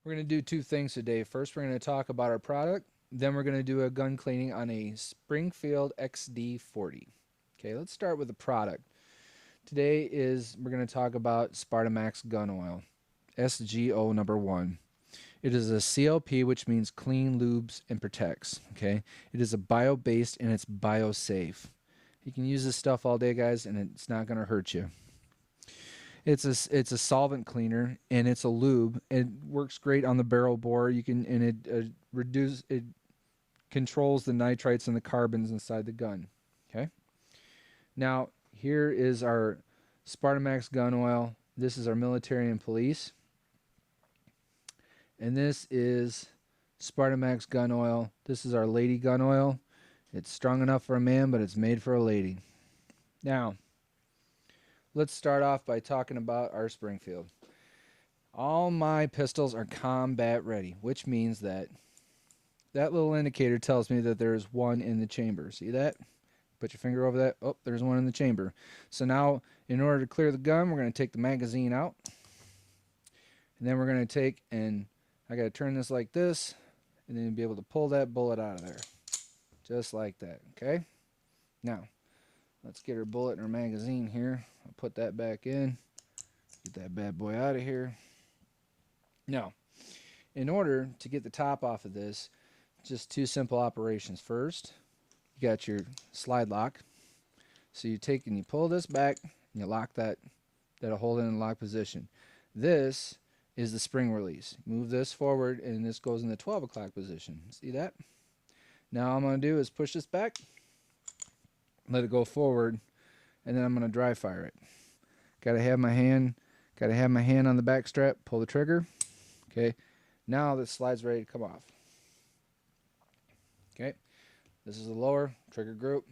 We're going to do two things today. First, we're going to talk about our product. Then we're going to do a gun cleaning on a Springfield XD 40. Okay, let's start with the product. Today we're going to talk about SpartaMax gun oil, SGO number 1. It is a CLP, which means clean, lubes, and protects. Okay, it is a bio-based and it's bio-safe. You can use this stuff all day, guys, and it's not going to hurt you. It's a solvent cleaner and it's a lube. It works great on the barrel bore. It controls the nitrites and the carbons inside the gun. Okay. Now here is our SpartaMax gun oil. This is our military and police. And this is SpartaMax gun oil. This is our lady gun oil. It's strong enough for a man, but it's made for a lady. Now, let's start off by talking about our Springfield. All my pistols are combat ready, which means that little indicator tells me that there's one in the chamber. See that? Put your finger over that. Oh, there's one in the chamber. So now, in order to clear the gun, we're going to take the magazine out. And then we're going to take and I got to turn this like this and then be able to pull that bullet out of there. Just like that, okay? Now, let's get our bullet in our magazine here. I'll put that back in. Get that bad boy out of here. Now, in order to get the top off of this, just two simple operations. First, you got your slide lock. So you take and you pull this back and you lock that'll hold it in lock position. This is the spring release. Move this forward and this goes in the 12 o'clock position. See that? Now all I'm going to do is push this back, let it go forward, and then I'm going to dry fire it. Got to have my hand on the back strap, pull the trigger. Okay. Now the slide's ready to come off. Okay. This is the lower trigger group.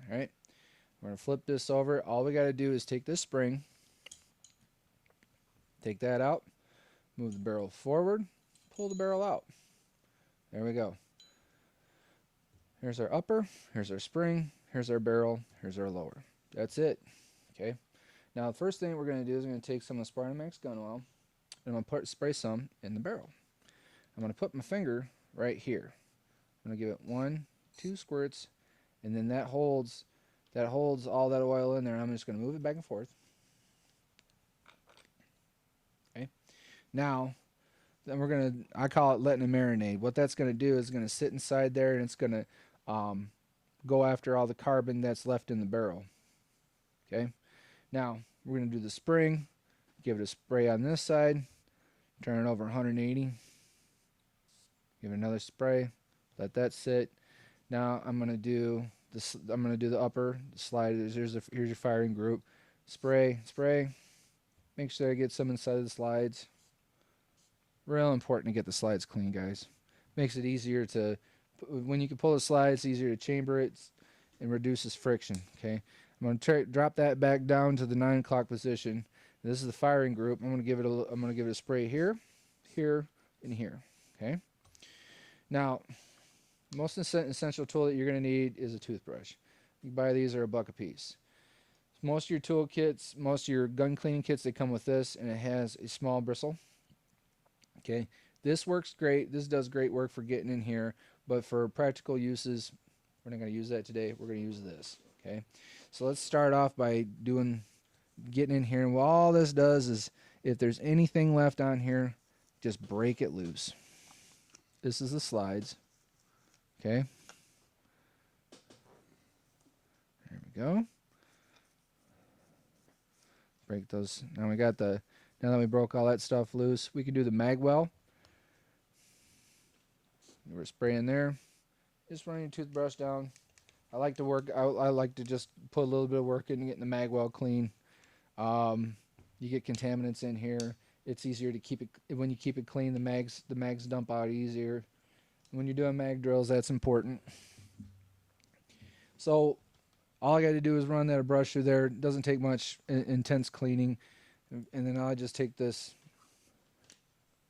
All right. We're going to flip this over. All we got to do is take this spring, take that out, move the barrel forward, pull the barrel out. There we go. Here's our upper, here's our spring, here's our barrel, here's our lower. That's it. Okay. Now the first thing we're going to do is we're going to take some of the SpartaMax gun oil and I'm going to spray some in the barrel. I'm going to put my finger right here. I'm going to give it 1, 2 squirts, and then that holds all that oil in there. I'm just going to move it back and forth. Okay. Now, then we're going to, I call it letting it marinate. What that's going to do is going to sit inside there and it's going to go after all the carbon that's left in the barrel. Okay. Now, we're going to do the spring. Give it a spray on this side. Turn it over 180. Give it another spray. Let that sit. Now, I'm going to do this. I'm going to do the upper slide. Here's your firing group. Spray, spray. Make sure I get some inside of the slides. Real important to get the slides clean, guys. Makes it easier to, when you can pull the slide, it's easier to chamber it and reduces friction. Okay, I'm going to drop that back down to the 9 o'clock position. This is the firing group. I'm going to give it a spray here, here, and here. Okay. Now, most essential tool that you're going to need is a toothbrush. You can buy these, are $1 a piece. Most of your tool kits, most of your gun cleaning kits, they come with this, and it has a small bristle. Okay, this works great. This does great work for getting in here, but for practical uses, we're not going to use that today. We're going to use this. Okay, so let's start off by getting in here, and what all this does is, if there's anything left on here, just break it loose. This is the slides. Okay, there we go. Break those. Now that we broke all that stuff loose, we can do the mag well. We're spraying there. Just running your toothbrush down. I like to just put a little bit of work in getting the mag well clean. You get contaminants in here. It's easier to keep it when you keep it clean. The mags dump out easier. When you're doing mag drills, that's important. So all I got to do is run that brush through there. It doesn't take much intense cleaning. And then I'll just take this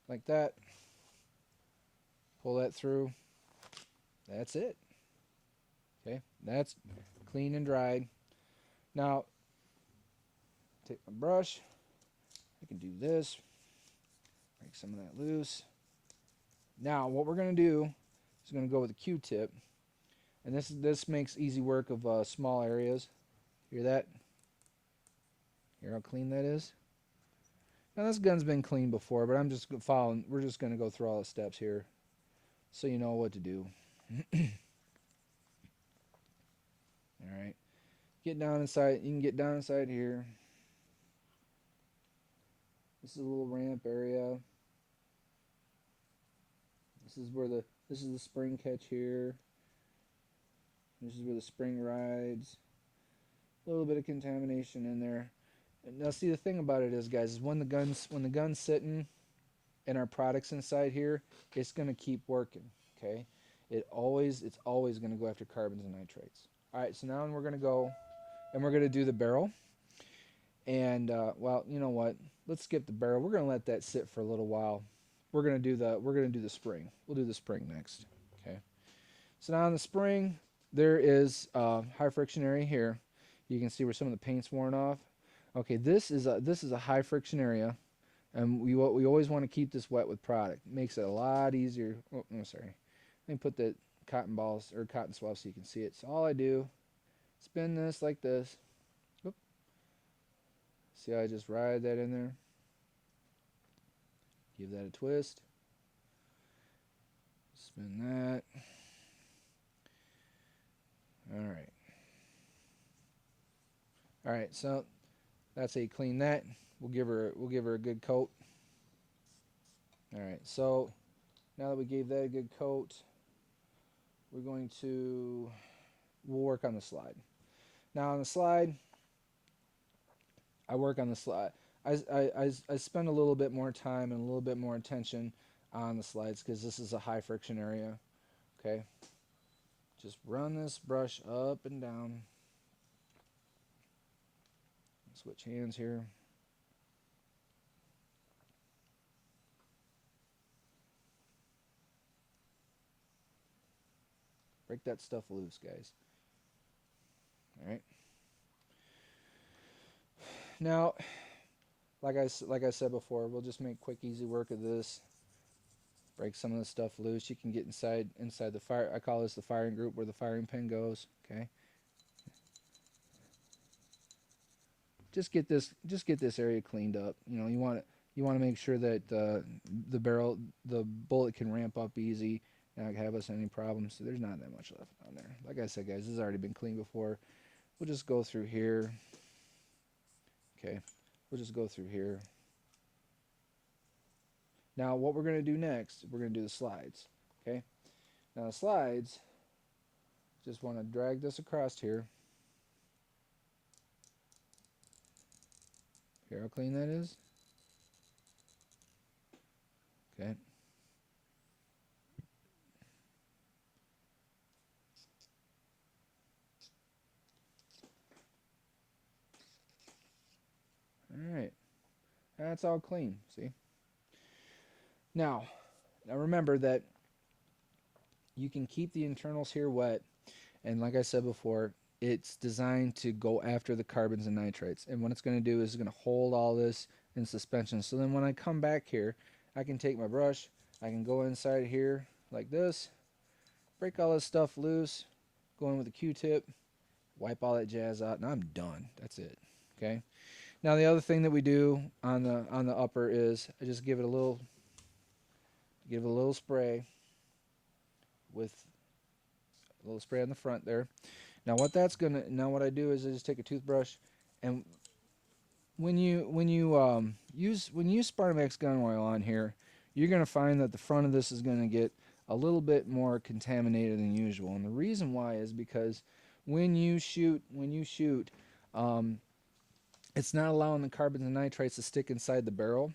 like that, pull that through. That's it. Okay, that's clean and dried. Now, take my brush. I can do this, break some of that loose. Now what we're going to do is going to go with a Q-tip, and this makes easy work of small areas. Hear that? Hear how clean that is? Now this gun's been cleaned before, but I'm just following. We're just going to go through all the steps here, so you know what to do. All right, get down inside. You can get down inside here. This is a little ramp area. This is the spring catch here. This is where the spring rides. A little bit of contamination in there. Now see, the thing about it is, guys, is when the gun's sitting and our product's inside here, it's gonna keep working. Okay, it's always gonna go after carbons and nitrates. All right, so now we're gonna go and we're gonna do the barrel. And well, you know what? Let's skip the barrel. We're gonna let that sit for a little while. We're gonna do the spring. We'll do the spring next. Okay. So now on the spring, there is high friction area here. You can see where some of the paint's worn off. Okay, this is a high friction area, and we always want to keep this wet with product. It makes it a lot easier. Oh, no, sorry. Let me put the cotton balls or cotton swab so you can see it. So all I do, spin this like this. Oop. See how I just ride that in there? Give that a twist. Spin that. All right. All right, so that's how you clean that. We'll give her a good coat. All right, so now that we gave that a good coat, we'll work on the slide. Now on the slide, I work on the slide. I spend a little bit more time and a little bit more attention on the slides because this is a high friction area. Okay, just run this brush up and down. Switch hands here. Break that stuff loose, guys. All right. Now, like I said before, we'll just make quick, easy work of this. Break some of the stuff loose. You can get inside the fire. I call this the firing group, where the firing pin goes. Okay. Just get this area cleaned up. You know, you want to make sure that the bullet can ramp up easy, and not have us any problems. So there's not that much left on there. Like I said, guys, this has already been cleaned before. We'll just go through here. Okay, we'll just go through here. Now what we're going to do next, we're going to do the slides. Okay, now the slides, just want to drag this across here. Here how clean that is. Okay. Alright. That's all clean, see? Now remember that you can keep the internals here wet, and like I said before, it's designed to go after the carbons and nitrates. And what it's going to do is it's going to hold all this in suspension. So then when I come back here, I can take my brush, I can go inside here like this, break all this stuff loose, go in with a Q-tip, wipe all that jazz out, and I'm done. That's it. Okay. Now the other thing that we do on the upper is I just give it a little spray with a little spray on the front there. Now what I do is I just take a toothbrush, and when you use SpartaMax gun oil on here, you're gonna find that the front of this is gonna get a little bit more contaminated than usual. And the reason why is because when you shoot, it's not allowing the carbons and nitrates to stick inside the barrel.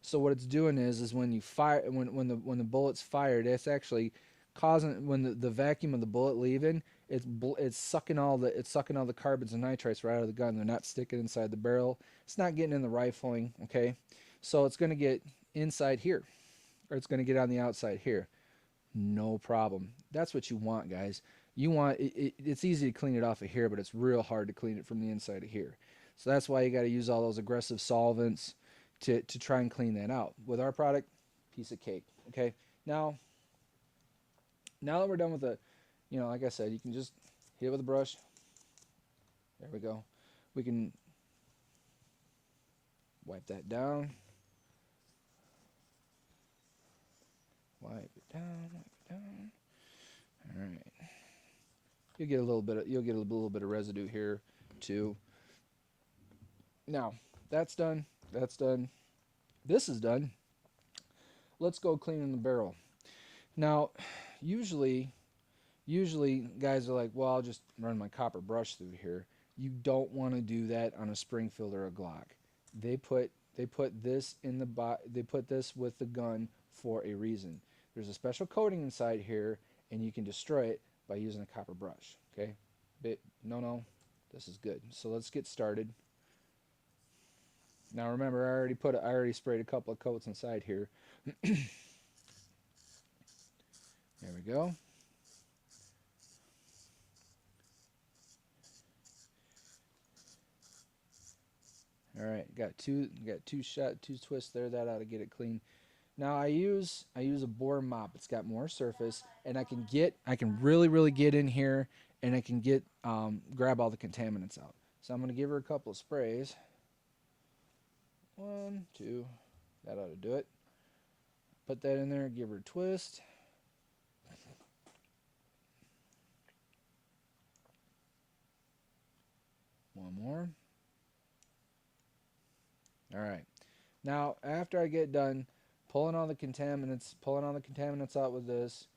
So what it's doing is when you fire, when the bullet's fired, it's actually causing, when the vacuum of the bullet leaving, it's sucking all the carbons and nitrates right out of the gun. They're not sticking inside the barrel. It's not getting in the rifling. Okay, so it's going to get inside here, or it's going to get on the outside here. No problem. That's what you want, guys. You want it's easy to clean it off of here, but it's real hard to clean it from the inside of here. So that's why you got to use all those aggressive solvents to try and clean that out. With our product, piece of cake. Okay, now Now that we're done with the, like I said, you can just hit it with a brush. There we go. We can wipe that down. Wipe it down, wipe it down. All right. You'll get a little bit of residue here too. Now, that's done. That's done. This is done. Let's go cleaning the barrel. Now, usually guys are like, well, I'll just run my copper brush through here. You don't want to do that on a Springfield or a Glock. They put this in the they put this with the gun for a reason. There's a special coating inside here, and you can destroy it by using a copper brush. Okay, no, this is good. So let's get started. Now remember, I already sprayed a couple of coats inside here. There we go. All right, got two twists there. That ought to get it clean. Now I use a bore mop. It's got more surface, and I can really get in here, and I can grab all the contaminants out. So I'm gonna give her a couple of sprays. 1, 2, that ought to do it. Put that in there. Give her a twist. One more. All right. Now after I get done pulling all the contaminants out with this,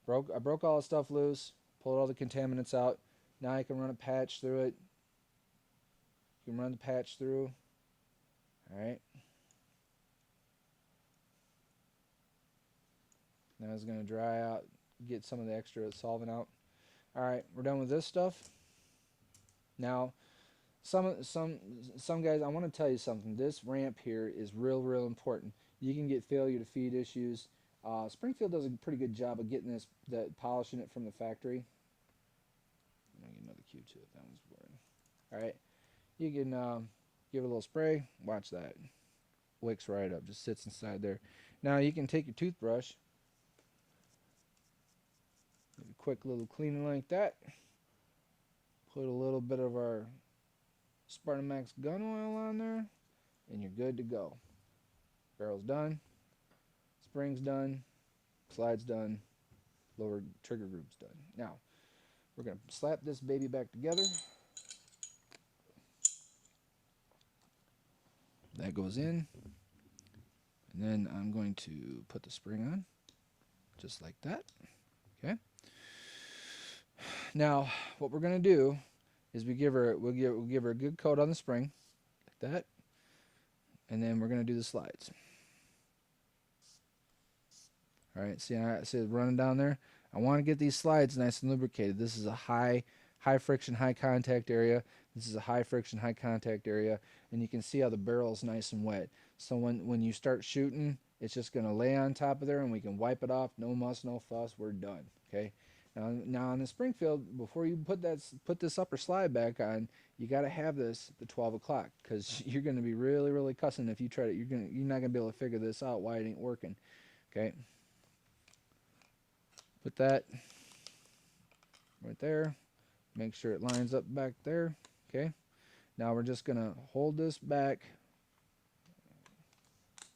I broke all the stuff loose, pulled all the contaminants out. Now I can run a patch through it. You can run the patch through. All right. Now it's going to dry out, get some of the extra solvent out. All right, we're done with this stuff. Now, some guys, I want to tell you something. This ramp here is real important. You can get failure to feed issues. Springfield does a pretty good job of getting polishing it from the factory. I'm gonna get another Q-tip. That one's boring. All right, you can give it a little spray. Watch that. Wicks right up. Just sits inside there. Now you can take your toothbrush. Give a quick little cleaning like that. Put a little bit of our SpartaMax gun oil on there, and you're good to go. Barrel's done. Spring's done. Slide's done. Lower trigger group's done. Now, we're going to slap this baby back together. That goes in. And then I'm going to put the spring on, just like that. Okay. Now, what we're going to do is we'll give her a good coat on the spring, like that. And then we're going to do the slides. All right, see it running down there? I want to get these slides nice and lubricated. This is a high friction, high contact area. This is a high friction, high contact area. And you can see how the barrel is nice and wet. So when you start shooting, it's just going to lay on top of there, and we can wipe it off. No muss, no fuss. We're done. Okay. Now on the Springfield, before you put this upper slide back on, you got to have this at 12 o'clock, because you're going to be really cussing if you try to. You're not going to be able to figure this out why it ain't working. Okay. Put that right there. Make sure it lines up back there. Okay. Now we're just going to hold this back.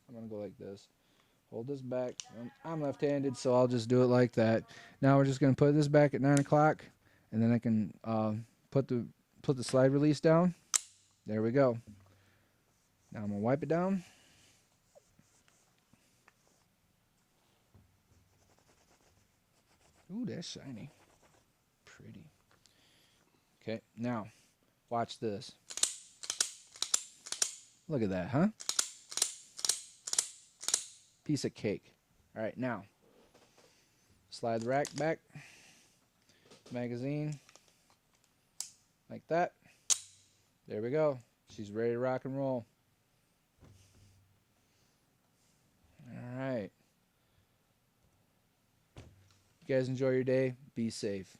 I'm going to go like this. Hold this back. I'm left-handed, so I'll just do it like that. Now we're just going to put this back at 9 o'clock, and then I can put the slide release down. There we go. Now I'm going to wipe it down. Ooh, that's shiny. Pretty. Okay, now watch this. Look at that, huh? Piece of cake. All right, now slide the rack back. Magazine. Like that. There we go. She's ready to rock and roll. All right. You guys enjoy your day. Be safe.